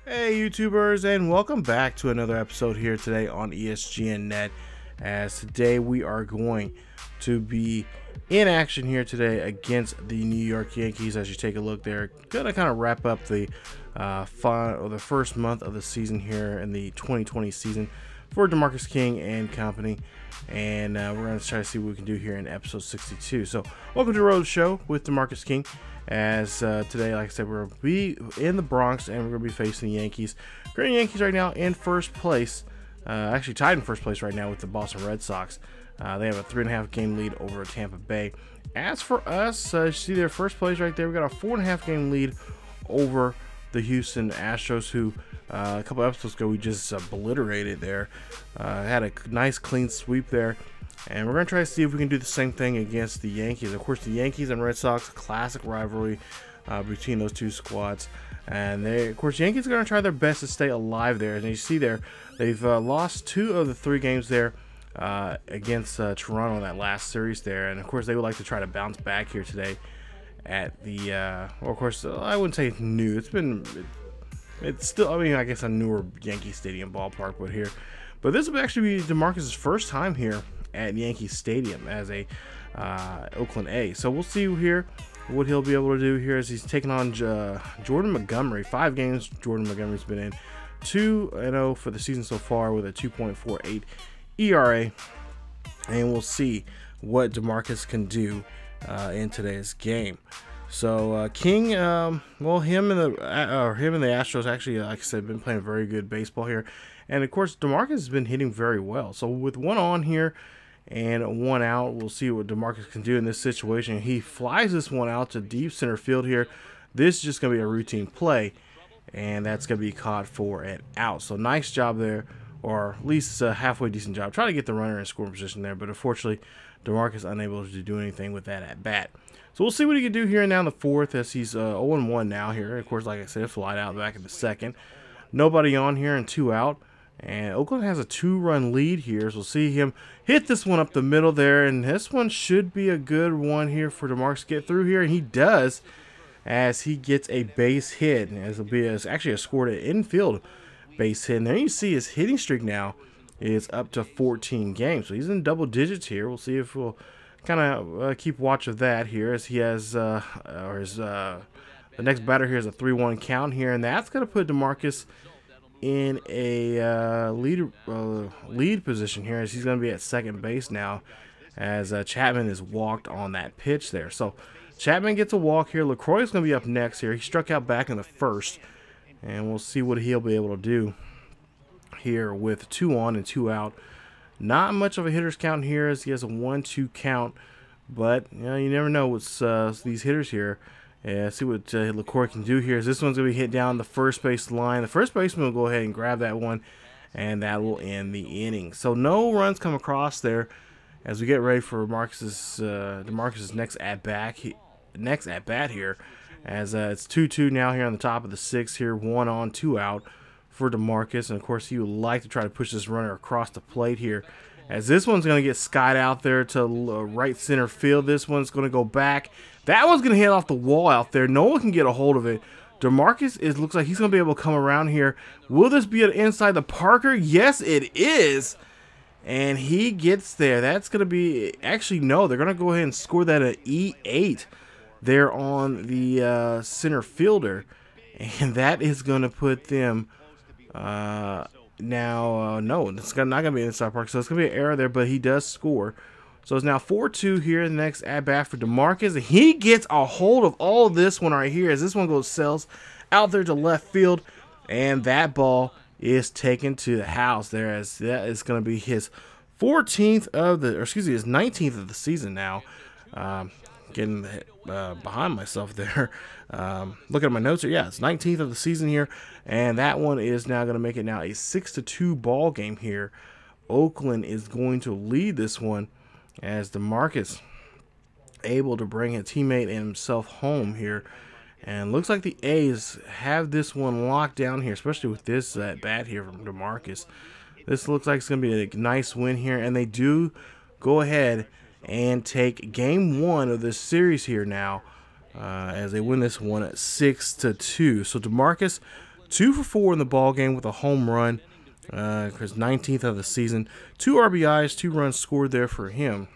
Hey YouTubers, and welcome back to another episode here today on ESGNet. As today we are going to be in action here today against the New York Yankees. As you take a look, they're gonna kind of wrap up the the first month of the season here in the 2020 season for DeMarcus King and company. And we're going to try to see what we can do here in episode 62. So welcome to the Road Show with DeMarcus King. As today, like I said, we're going to be in the Bronx and we're going to be facing the Yankees. Current Yankees right now in first place, actually tied in first place right now with the Boston Red Sox. They have a 3.5 game lead over Tampa Bay. As for us, you see their first place right there. We got a 4.5 game lead over the Houston Astros, who a couple episodes ago we just obliterated there. Had a nice clean sweep there, and we're going to try to see if we can do the same thing against the Yankees. Of course, the Yankees and Red Sox, classic rivalry between those two squads. And of course, Yankees are going to try their best to stay alive there. And you see there, they've lost 2 of the 3 games there against Toronto in that last series there. And of course, they would like to try to bounce back here today at the, well, of course, I wouldn't say new. It's still, I mean, I guess a newer Yankee Stadium ballpark, but this will actually be DeMarcus' first time here at Yankee Stadium as a Oakland A. So we'll see here what he'll be able to do here as he's taking on Jordan Montgomery. 5 games Jordan Montgomery's been in, 2-0 for the season so far with a 2.48 ERA, and we'll see what DeMarcus can do in today's game. So King, well, him and the Astros actually, like I said, been playing very good baseball here, and of course DeMarcus has been hitting very well. So with 1 on here and 1 out, we'll see what DeMarcus can do in this situation. He flies this one out to deep center field here. This is just gonna be a routine play, and that's gonna be caught for an out. So nice job there, or at least a halfway decent job. Try to get the runner in scoring position there, but unfortunately DeMarcus unable to do anything with that at bat. So we'll see what he can do here now in the 4th, as he's 0-1 now here. Of course, like I said, flied out back in the 2nd. Nobody on here and 2 out. And Oakland has a 2-run lead here. So we'll see him hit this one up the middle there. And this one should be a good one here for DeMarcus to get through here. And he does, as he gets a base hit. And this will be actually a scored an infield base hit. And there you see his hitting streak now is up to 14 games. So he's in double digits here. We'll see if we'll kind of keep watch of that here, as he has the next batter here is a 3-1 count here, and that's going to put DeMarcus in a lead position here, as he's going to be at second base now, as Chapman is walked on that pitch there. So Chapman gets a walk here. LaCroix is going to be up next here. He struck out back in the 1st, and we'll see what he'll be able to do here with 2 on and 2 out. Not much of a hitter's count here, as he has a 1-2 count, but you know, you never know with these hitters here. See what LaCroix can do here. As this one's going to be hit down the first base line. The first baseman will go ahead and grab that one, and that will end the inning. So no runs come across there as we get ready for DeMarcus' next at bat here. As it's 2-2 now here on the top of the 6th here, 1 on, 2 out for DeMarcus, and of course he would like to try to push this runner across the plate here, as this one's going to get skied out there to right center field. This one's going to go back. That one's going to hit off the wall out there. No one can get a hold of it. DeMarcus looks like he's going to be able to come around here. Will this be an inside the Parker? Yes, it is, and he gets there. That's going to be, actually no, they're going to go ahead and score that at E8 there on the center fielder, and that is going to put them no, it's not going to be an inside Park, so it's going to be an error there, but he does score. So it's now 4-2 here in the next at-bat for DeMarcus. He gets a hold of all of this one right here, as this one sails out there to left field, and that ball is taken to the house there, as that is going to be his 19th of the season now. Getting behind myself there. Looking at my notes here, yeah, it's 19th of the season here, and that one is now going to make it now a 6-2 ball game here. Oakland is going to lead this one, as DeMarcus able to bring a teammate and himself home here, and looks like the A's have this one locked down here, especially with this at bat here from DeMarcus. This looks like it's going to be a nice win here, and they do go ahead and take game 1 of this series here now, as they win this one at 6-2. So DeMarcus 2 for 4 in the ball game with a home run. His 19th of the season. 2 RBIs, 2 runs scored there for him.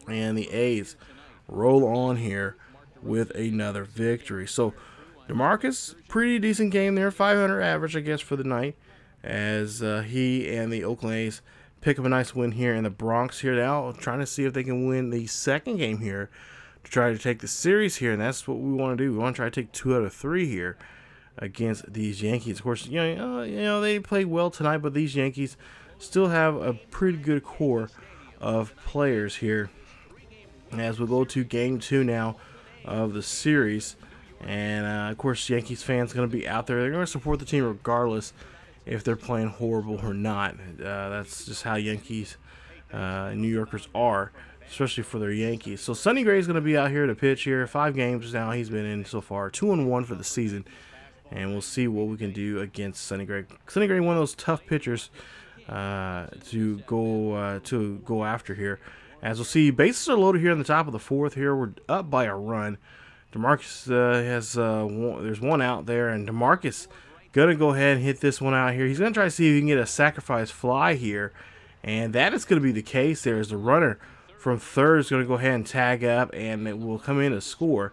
And the A's roll on here with another victory. So DeMarcus, pretty decent game there. 500 average, I guess, for the night. As he and the Oakland A's pick up a nice win here in the Bronx here now. Trying to see if they can win the second game here to try to take the series here. And that's what we want to do. We want to try to take 2 out of 3 here against these Yankees. Of course, you know they played well tonight, but these Yankees still have a pretty good core of players here. As we go to game 2 now of the series, and of course, Yankees fans going to be out there. They're going to support the team regardless if they're playing horrible or not. That's just how Yankees and New Yorkers are, especially for their Yankees. So Sonny Gray is going to be out here to pitch here. 5 games now he's been in so far, 2-1 for the season. And we'll see what we can do against Sonny Gray. Sonny Gray, one of those tough pitchers to go after here. As we'll see, bases are loaded here in the top of the 4th. Here we're up by a run. DeMarcus has there's 1 out there, and DeMarcus gonna go ahead and hit this one out here. He's gonna try to see if he can get a sacrifice fly here, and that is gonna be the case. There is the runner from third is gonna go ahead and tag up, and it will come in to score,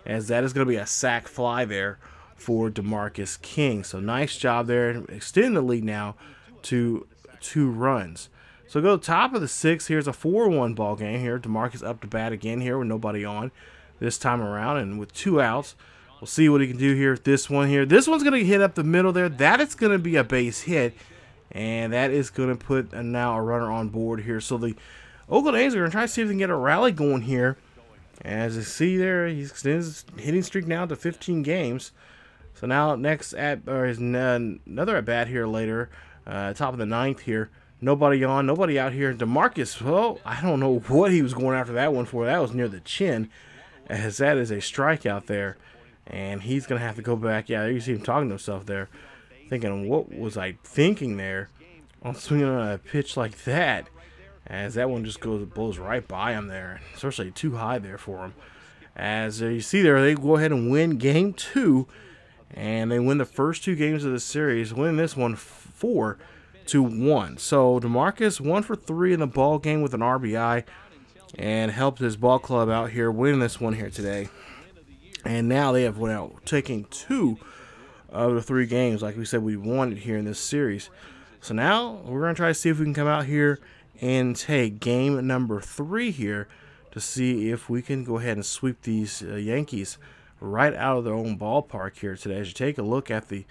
as that is gonna be a sac fly there for DeMarcus King. So nice job there, extending the lead now to 2 runs. So go to the top of the 6th. Here's a 4-1 ball game here. DeMarcus up to bat again here with nobody on this time around, and with 2 outs. We'll see what he can do here with this one here. This one's going to hit up the middle there. That is going to be a base hit, and that is going to put now a runner on board here. So the Oakland A's are going to try to see if they can get a rally going here. As you see there, he extends his hitting streak now to 15 games. So now next another at bat here later, top of the 9th here. Nobody on, nobody out here. DeMarcus, well, I don't know what he was going after that one for. That was near the chin, as that is a strikeout there. And he's going to have to go back. Yeah, you see him talking to himself there, thinking, what was I thinking there on swinging on a pitch like that? As that one just blows right by him there, especially too high there for him. As you see there, they go ahead and win game 2. And they win the first 2 games of the series, win this one 4-1. So DeMarcus 1 for 3 in the ball game with an RBI, and helped his ball club out here winning this one here today. And now they have went out taking 2 of the 3 games, like we said we wanted here in this series. So now we're going to try to see if we can come out here and take game number 3 here to see if we can go ahead and sweep these Yankees right out of their own ballpark here today. As you take a look at the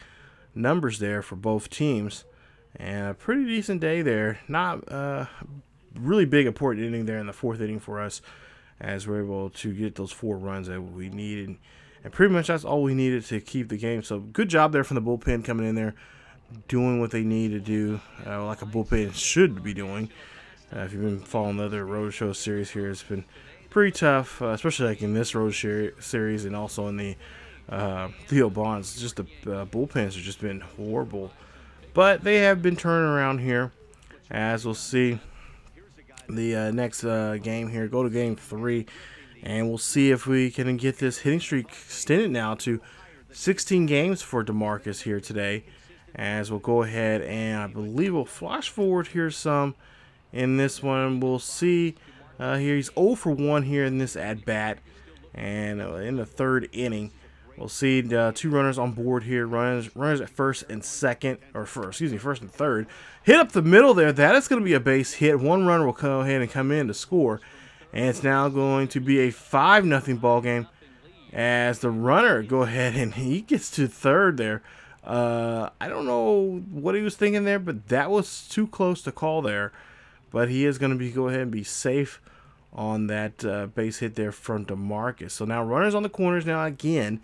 numbers there for both teams, and a pretty decent day there. Not really big important inning there in the 4th inning for us, as we're able to get those 4 runs that we needed, and pretty much that's all we needed to keep the game. So good job there from the bullpen, coming in there doing what they need to do, like a bullpen should be doing. If you've been following the other Roadshow series here, it's been pretty tough, especially like in this road series, and also in the Theo Bonds. Just the bullpens have just been horrible, but they have been turning around here, as we'll see the next game here. Go to game 3, and we'll see if we can get this hitting streak extended now to 16 games for DeMarcus here today. As we'll go ahead and I believe we'll flash forward here some in this one. We'll see. Here he's 0 for 1 here in this at bat, and in the 3rd inning, we'll see 2 runners on board here. Runners at first and second, or first and 3rd. Hit up the middle there. That is going to be a base hit. 1 runner will go ahead and come in to score, and it's now going to be a 5-0 ball game. As the runner go ahead and he gets to 3rd there. I don't know what he was thinking there, but that was too close to call there. But he is going to go ahead and be safe on that base hit there from DeMarcus. So now runners on the corners now again,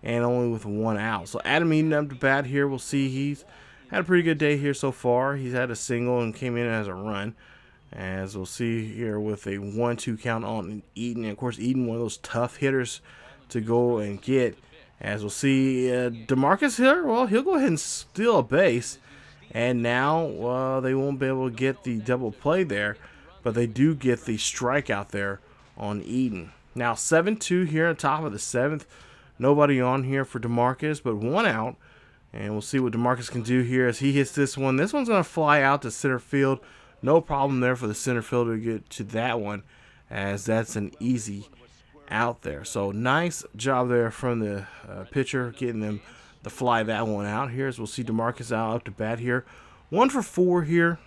and only with 1 out. So Adam Eaton up to bat here. We'll see, he's had a pretty good day here so far. He's had a single and came in as a run. As we'll see here with a 1-2 count on Eaton. And of course, Eaton, one of those tough hitters to go and get. As we'll see, DeMarcus here, well, he'll go ahead and steal a base. And now they won't be able to get the double play there, but they do get the strikeout there on Eaton. Now 7-2 here on top of the 7th. Nobody on here for DeMarcus, but 1 out. And we'll see what DeMarcus can do here as he hits this one. This one's going to fly out to center field. No problem there for the center fielder to get to that one, as that's an easy out there. So nice job there from the pitcher, getting them to fly that one out here. As we'll see DeMarcus out up to bat here. 1 for 4 here.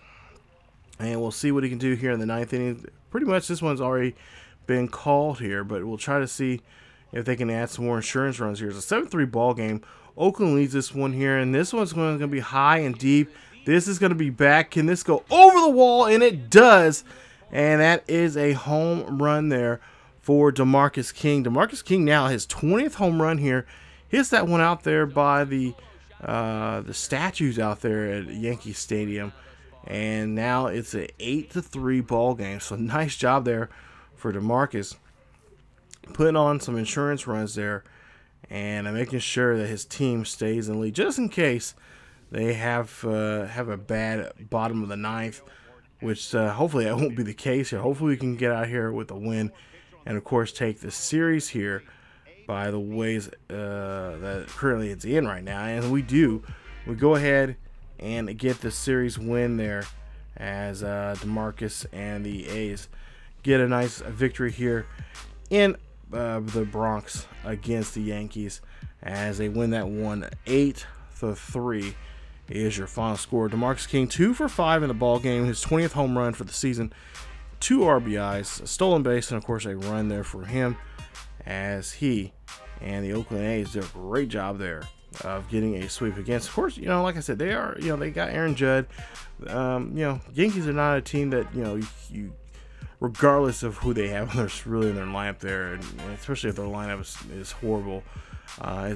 And we'll see what he can do here in the 9th inning. Pretty much this one's already been called here, but we'll try to see if they can add some more insurance runs here. It's a 7-3 ball game. Oakland leads this one here, and this one's going to be high and deep. This is going to be back. Can this go over the wall? And it does. And that is a home run there for DeMarcus King. DeMarcus King now his 20th home run here. Hits that one out there by the statues out there at Yankee Stadium. And now it's an 8-3 ball game. So nice job there for DeMarcus, putting on some insurance runs there and making sure that his team stays in the lead, just in case they have a bad bottom of the 9th, which hopefully that won't be the case here. Hopefully we can get out here with a win, and of course take the series here by the ways that currently it's in right now. And we go ahead and get the series win there, as DeMarcus and the A's get a nice victory here in the Bronx against the Yankees, as they win that one 8-3 is your final score. DeMarcus King 2 for 5 in the ball game, his 20th home run for the season, 2 RBIs, a stolen base, and of course a run there for him, as he and the Oakland A's did a great job there of getting a sweep against. Of course, like I said, they got Aaron Judd. Yankees are not a team that you regardless of who they have really in their lineup there, and especially if their lineup is horrible,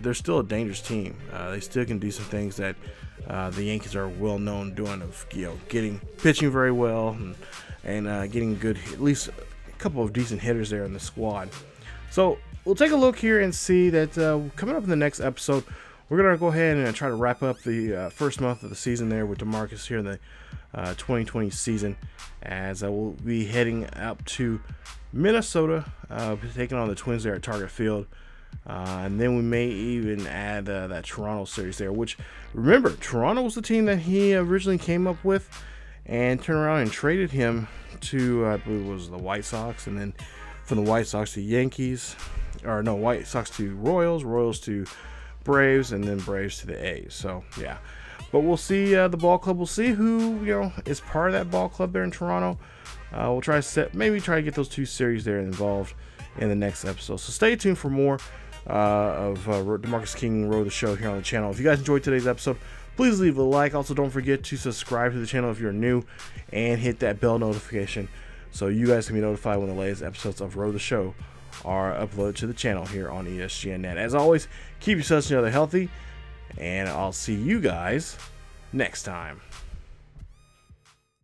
they're still a dangerous team. They still can do some things that the Yankees are well known doing, of getting pitching very well and getting good, at least a couple of decent hitters there in the squad. So we'll take a look here and see that coming up in the next episode, we're going to go ahead and try to wrap up the first month of the season there with DeMarcus here in the 2020 season, as I will be heading up to Minnesota, taking on the Twins there at Target Field, and then we may even add that Toronto series there, which, remember, Toronto was the team that he originally came up with and turned around and traded him to, I believe it was the White Sox, and then from the White Sox to Yankees, or no, White Sox to Royals, Royals to Braves, and then Braves to the A's. So yeah, but we'll see the ball club. We'll see who is part of that ball club there in Toronto. We'll try to get those 2 series there involved in the next episode. So stay tuned for more of DeMarcus King Row the Show here on the channel. If you guys enjoyed today's episode, please leave a like. Also, don't forget to subscribe to the channel if you're new, and hit that bell notification so you guys can be notified when the latest episodes of Row the Show are uploaded to the channel here on ESGNet. As always, keep yourselves and each other healthy, and I'll see you guys next time.